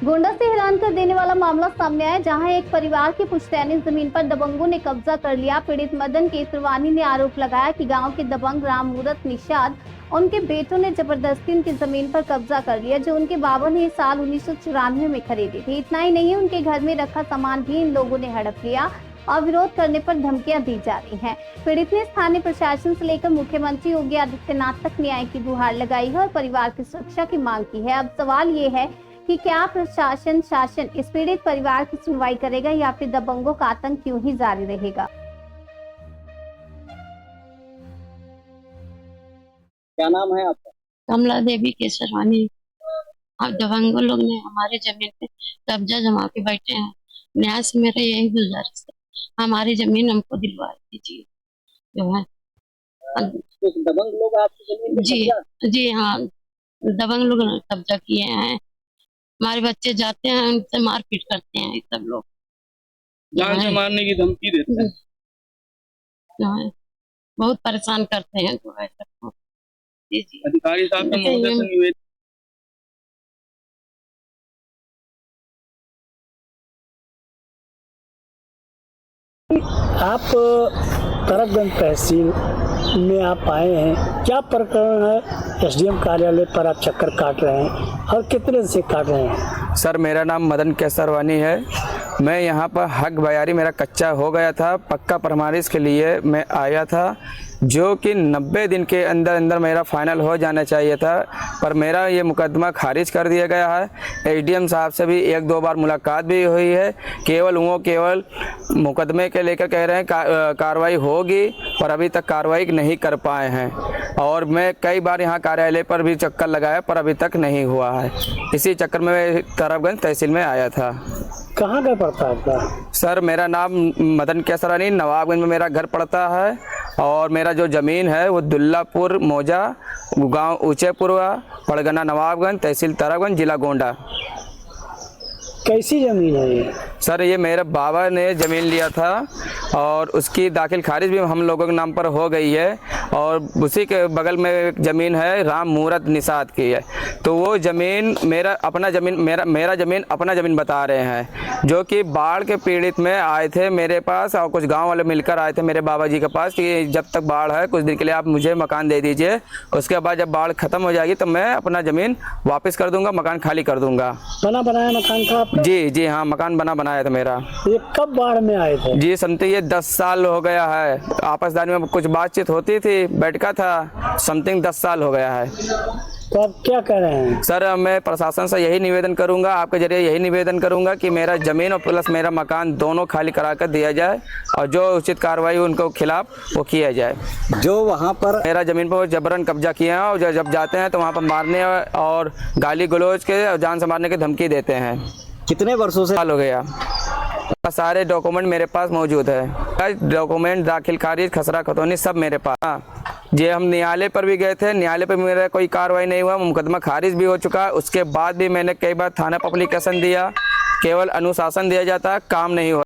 गोंडा से हैरान कर देने वाला मामला सामने आया, जहां एक परिवार की पुश्तैनी जमीन पर दबंगों ने कब्जा कर लिया। पीड़ित मदन केसरवानी ने आरोप लगाया कि गांव के दबंग राम मूरत निषाद उनके बेटों ने जबरदस्ती उनकी जमीन पर कब्जा कर लिया, जो उनके बाबा ने साल 1994 में खरीदी थी। इतना ही नहीं, उनके घर में रखा सामान भी इन लोगों ने हड़प लिया और विरोध करने पर धमकियां दी जा रही हैं। पीड़ित ने स्थानीय प्रशासन से लेकर मुख्यमंत्री योगी आदित्यनाथ तक न्याय की गुहार लगाई है और परिवार की सुरक्षा की मांग की है। अब सवाल ये है कि क्या प्रशासन इस पीड़ित परिवार की सुनवाई करेगा या फिर दबंगों का आतंक यूं ही जारी रहेगा। क्या नाम है आपका? कमला देवी केसरवानी। अब दबंगों लोग ने हमारे जमीन पे कब्जा जमा के बैठे हैं। न्याय से मेरा यही गुजारिश है, हमारी जमीन हमको दिलवा दीजिए जो है। कुछ दबंग लोग आपकी जमीन पे जी जी हाँ, दबंग लोग ने कब्जा किए हैं। हमारे बच्चे जाते हैं, उनसे मारपीट करते हैं सब लोग, जान से मारने की धमकी देते हैं। जो है बहुत परेशान करते हैं। तो ऐसा अधिकारी साहब का महोदय से निवेदन। आप तरफगंज तहसील में आप आए हैं, क्या प्रकरण है? एसडीएम कार्यालय पर आप चक्कर काट रहे हैं और कितने से काट रहे हैं? सर, मेरा नाम मदन केसरवानी है। मैं यहाँ पर हक बयारी मेरा कच्चा हो गया था, पक्का परमारिश के लिए मैं आया था, जो कि 90 दिन के अंदर अंदर मेरा फाइनल हो जाना चाहिए था, पर मेरा ये मुकदमा खारिज कर दिया गया है। एसडीएम साहब से भी 1-2 बार मुलाकात भी हुई है। केवल मुकदमे के लेकर कह रहे हैं कार्रवाई होगी, पर अभी तक कार्रवाई नहीं कर पाए हैं। और मैं कई बार यहाँ कार्यालय पर भी चक्कर लगाया, पर अभी तक नहीं हुआ है। इसी चक्कर में मैं तरफगंज तहसील में आया था। कहाँ घर पड़ता है आपका? सर, मेरा नाम मदन केसरवानी, नवाबगंज में मेरा घर पड़ता है और मेरा जो ज़मीन है वो दुल्लापुर मौजा, गांव ऊंचेपुरवा, पड़गना नवाबगंज, तहसील तरफगंज, जिला गोंडा। कैसी जमीन है ये? सर, ये मेरे बाबा ने ज़मीन लिया था और उसकी दाखिल खारिज भी हम लोगों के नाम पर हो गई है। और उसी के बगल में एक ज़मीन है, राम मूरत निषाद की है। तो वो ज़मीन मेरा अपना ज़मीन अपना ज़मीन बता रहे हैं, जो कि बाढ़ के पीड़ित में आए थे मेरे पास और कुछ गांव वाले मिलकर आए थे मेरे बाबा जी के पास कि जब तक बाढ़ है कुछ दिन के लिए आप मुझे मकान दे दीजिए, उसके बाद जब बाढ़ ख़त्म हो जाएगी तो मैं अपना ज़मीन वापस कर दूंगा, मकान खाली कर दूंगा। बना बनाया मकान था आपका? जी हाँ, मकान बनाया था मेरा। ये कब बाढ़ में आए थे? जी समथिंग ये 10 साल हो गया है। आपसदारी में कुछ बातचीत होती थी, बैठका था, समथिंग 10 साल हो गया है। तो आप क्या कह रहे हैं? सर, मैं प्रशासन से यही निवेदन करूंगा, आपके जरिए यही निवेदन करूंगा कि मेरा ज़मीन और प्लस मेरा मकान दोनों खाली करा कर दिया जाए और जो उचित कार्रवाई उनको खिलाफ वो किया जाए। जो वहाँ पर मेरा ज़मीन पर वो जबरन कब्जा किए हैं और जब जाते हैं तो वहाँ पर मारने और गाली गलौज के और जान से मारने की धमकी देते हैं। कितने वर्षों से? साल हो गया। सारे डॉक्यूमेंट मेरे पास मौजूद है, डॉक्यूमेंट दाखिल खारिज खसरा खतौनी सब मेरे पास। जी, हम न्यायालय पर भी गए थे, न्यायालय पर मेरा कोई कार्रवाई नहीं हुआ, मुकदमा खारिज भी हो चुका है। उसके बाद भी मैंने कई बार थाना पर एप्लीकेशन दिया, केवल अनुशासन दिया जाता है, काम नहीं हुआ।